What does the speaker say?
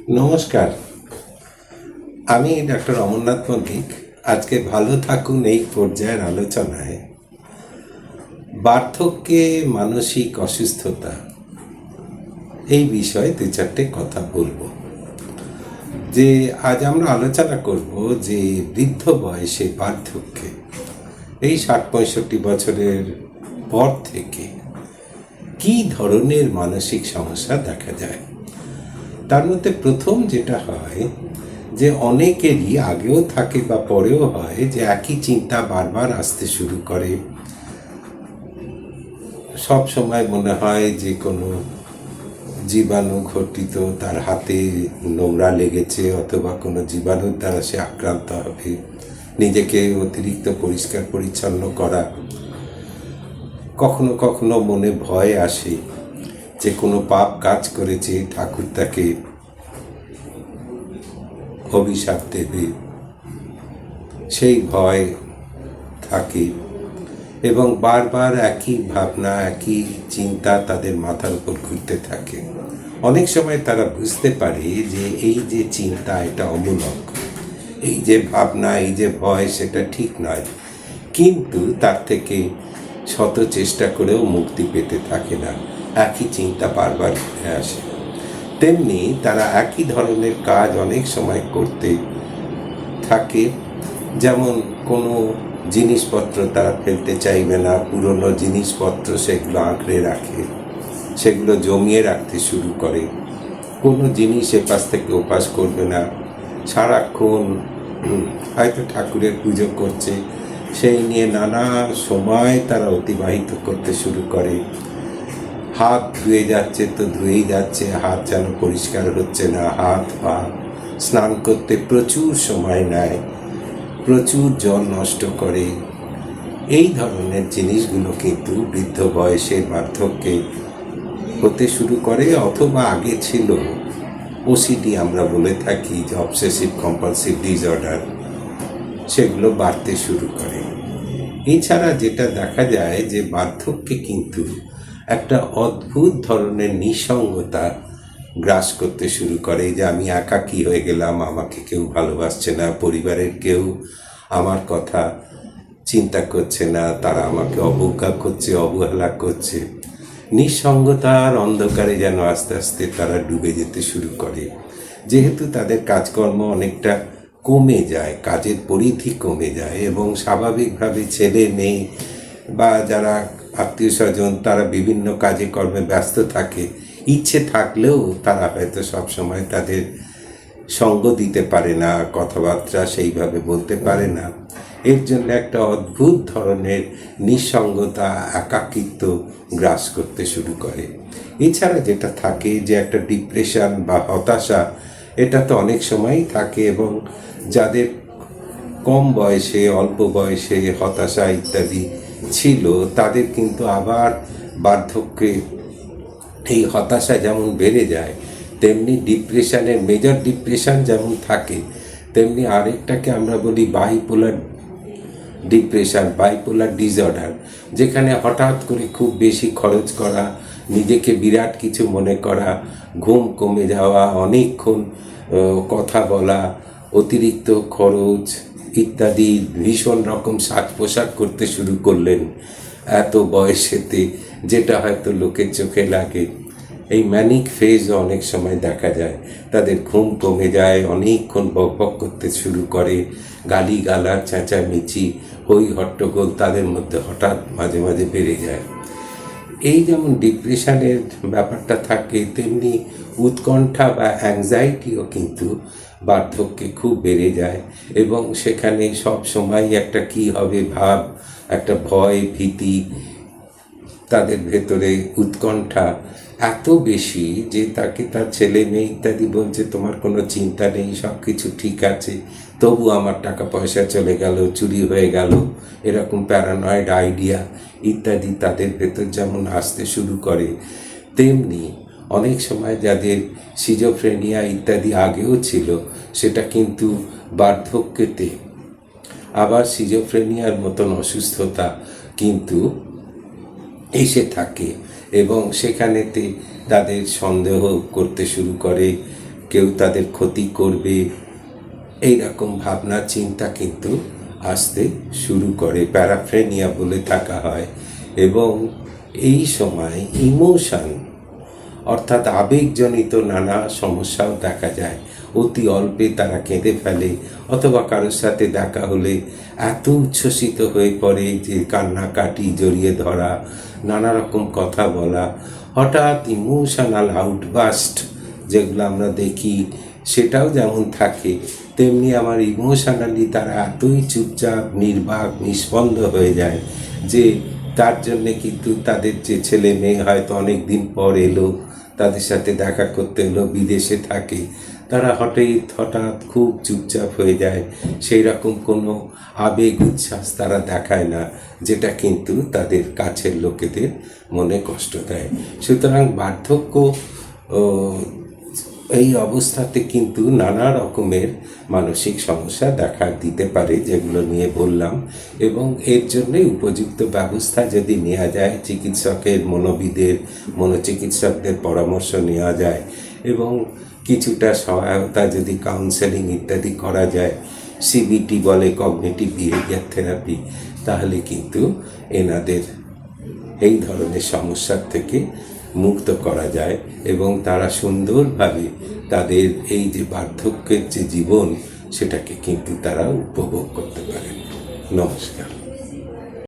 নমস্কার, আমি ডক্টর অমরনাথ মল্লিক। আজকে ভালো থাকুন এই পর্যায়ের আলোচনায় বার্ধক্যে মানসিক অসুস্থতা এই বিষয়ে দু চারটে কথা বলবো। যে আজ আমরা আলোচনা করব যে বৃদ্ধ বয়সে বার্ধক্যে এই ৬০-৬৫ বছরের পর থেকে কি ধরনের মানসিক সমস্যা দেখা যায়। তার মধ্যে প্রথম যেটা হয় যে অনেকেরই আগেও থাকে বা পরেও হয় যে একই চিন্তা বারবার আসতে শুরু করে। সব সময় মনে হয় যে কোনো জীবাণু ঘটিত তার হাতে নোংরা লেগেছে অথবা কোনো জীবাণুর দ্বারা সে আক্রান্ত হবে। নিজেকে অতিরিক্ত পরিষ্কার পরিচ্ছন্ন করা। কখনো কখনো মনে ভয় আসে যে কোনো পাপ কাজ করেছে, ঠাকুর তাকে অভিশাপ দেবে, সেই ভয় থাকে এবং বারবার একই ভাবনা একই চিন্তা তাদের মাথার উপর ঘুরতে থাকে। অনেক সময় তারা বুঝতে পারে যে এই যে চিন্তা এটা অমূলক, এই যে ভাবনা এই যে ভয় সেটা ঠিক নয়, কিন্তু তার থেকে শত চেষ্টা করেও মুক্তি পেতে থাকে না। একই চিন্তা বারবার ঘুরে আসে। তেমনি তারা একই ধরনের কাজ অনেক সময় করতে থাকে। যেমন কোনো জিনিসপত্র তারা ফেলতে চাইবে না, পুরনো জিনিসপত্র সেগুলো আঁকড়ে রাখে, সেগুলো জমিয়ে রাখতে শুরু করে। কোনো জিনিস এপাশ থেকে ওপাশ করবে না, সারাক্ষণ হয়তো ঠাকুরের পুজো করছে, সেই নিয়ে নানা সময় তারা অতিবাহিত করতে শুরু করে। হাত ধুয়ে যাচ্ছে তো ধুয়েই যাচ্ছে, হাত যেন পরিষ্কার হচ্ছে না। হাত পা স্নান করতে প্রচুর সময় নেয়, প্রচুর জল নষ্ট করে। এই ধরনের জিনিসগুলো কিন্তু বৃদ্ধ বয়সের বার্ধক্যে হতে শুরু করে, অথবা আগে ছিল ওসিডি আমরা বলে থাকি, যে অবসেসিভ কম্পালসিভ ডিসঅর্ডার, সেগুলো বাড়তে শুরু করে। এছাড়া যেটা দেখা যায় যে বার্ধক্যে কিন্তু একটা অদ্ভুত ধরনের নিঃসঙ্গতা গ্রাস করতে শুরু করে, যে আমি একাকী হয়ে গেলাম, আমাকে কেউ ভালোবাসছে না, পরিবারের কেউ আমার কথা চিন্তা করছে না, তারা আমাকে অবজ্ঞা করছে, অবহেলা করছে। নিঃসঙ্গতার অন্ধকারে যেন আস্তে আস্তে তারা ডুবে যেতে শুরু করে। যেহেতু তাদের কাজকর্ম অনেকটা কমে যায়, কাজের পরিধি কমে যায় এবং স্বাভাবিকভাবে ছেলে মেয়ে বা যারা আত্মীয় স্বজন তারা বিভিন্ন কাজে কর্মে ব্যস্ত থাকে, ইচ্ছে থাকলেও তারা হয়তো সবসময় তাদের সঙ্গ দিতে পারে না, কথাবার্তা সেইভাবে বলতে পারে না। এর জন্য একটা অদ্ভুত ধরনের নিঃসঙ্গতা, একাকিত্ব গ্রাস করতে শুরু করে। এছাড়া যেটা থাকে যে একটা ডিপ্রেশন বা হতাশা, এটা তো অনেক সময়ই থাকে এবং যাদের কম বয়সে অল্প বয়সে হতাশা ইত্যাদি ছিল তাদের কিন্তু আবার বার্ধক্যে এই হতাশা যেমন বেড়ে যায়, তেমনি ডিপ্রেশনের মেজর ডিপ্রেশন যেমন থাকে, তেমনি আরেকটাকে আমরা বলি বাইপোলার ডিপ্রেশন, বাইপোলার ডিসঅর্ডার, যেখানে হঠাৎ করে খুব বেশি খরচ করা, নিজেকে বিরাট কিছু মনে করা, ঘুম কমে যাওয়া, অনেকক্ষণ কথা বলা, অতিরিক্ত খরচ ইত্যাদি, ভীষণ রকম সাজ পোশাক করতে শুরু করলেন এত বয়সেতে, যেটা হয়তো লোকের চোখে লাগে। এই ম্যানিক ফেজও অনেক সময় দেখা যায়। তাদের ঘুম কমে যায়, অনেকক্ষণ বকবক করতে শুরু করে, গালিগালাজ, চেঁচামেচি, হই হট্টগোল তাদের মধ্যে হঠাৎ মাঝে মাঝে বেড়ে যায়। এই যেমন ডিপ্রেশনের ব্যাপারটা থাকে, তেমনি উৎকণ্ঠা বা অ্যাংজাইটিও কিন্তু বার্ধক্যে খুব বেড়ে যায় এবং সেখানে সব সময় একটা কি হবে ভাব, একটা ভয় ভীতি, তাদের ভেতরে উৎকণ্ঠা এত বেশি যে তাকে তার ছেলে মেয়ে ইত্যাদি বলছে তোমার কোনো চিন্তা নেই, সব কিছু ঠিক আছে, তবু আমার টাকা পয়সা চলে গেল, চুরি হয়ে গেল, এরকম প্যারানয়েড আইডিয়া ইত্যাদি তাদের ভেতর যেমন আসতে শুরু করে, তেমনি অনেক সময় যাদের সিজোফ্রেনিয়া ইত্যাদি আগেও ছিল, সেটা কিন্তু বার্ধক্যতে আবার সিজোফ্রেনিয়ার মতন অসুস্থতা কিন্তু এসে থাকে এবং সেখানেতে তাদের সন্দেহ করতে শুরু করে, কেউ তাদের ক্ষতি করবে, এইরকম ভাবনা চিন্তা কিন্তু আসতে শুরু করে, প্যারাফ্রেনিয়া বলে থাকা হয়। এবং এই সময় ইমোশন অর্থাৎ আবেগজনিত নানা সমস্যাও দেখা যায়। অতি অল্পে তারা কেঁদে ফেলে, অথবা কারোর সাথে দেখা হলে এত উচ্ছ্বসিত হয়ে পড়ে যে কান্নাকাটি, জড়িয়ে ধরা, নানা রকম কথা বলা, হঠাৎ ইমোশনাল আউটবাস্ট যেগুলো আমরা দেখি, সেটাও যেমন থাকে, তেমনি আমার ইমোশনালি তারা এতই চুপচাপ, নির্বাক, নিস্পন্দ হয়ে যায় যে তার জন্যে কিন্তু তাদের যে ছেলে মেয়ে হয়তো অনেক দিন পর এলো, তাদের সাথে দেখা করতে এলো, বিদেশে থাকে, তারা হঠাৎ খুব চুপচাপ হয়ে যায়। সেই রকম কোনো আবেগ উচ্ছ্বাস তারা দেখায় না, যেটা কিন্তু তাদের কাছের লোকেদের মনে কষ্ট দেয়। সুতরাং বার্ধক্য এই অবস্থাতে কিন্তু নানা রকমের মানসিক সমস্যা দেখা দিতে পারে, যেগুলো নিয়ে বললাম। এবং এর জন্যে উপযুক্ত ব্যবস্থা যদি নেওয়া যায়, চিকিৎসকের, মনোচিকিৎসকদের পরামর্শ নেওয়া যায়, এবং কিছুটা সহায়তা যদি কাউন্সেলিং ইত্যাদি করা যায়, সিবিটি বলে, কগনিটিভ বিহেভিয়ার থেরাপি, তাহলে কিন্তু এনাদের এই ধরনের সমস্যার থেকে মুক্ত করা যায় এবং তারা সুন্দরভাবে তাদের এই যে বার্ধক্যের যে জীবন, সেটাকে কিন্তু তারা উপভোগ করতে পারেন। নমস্কার।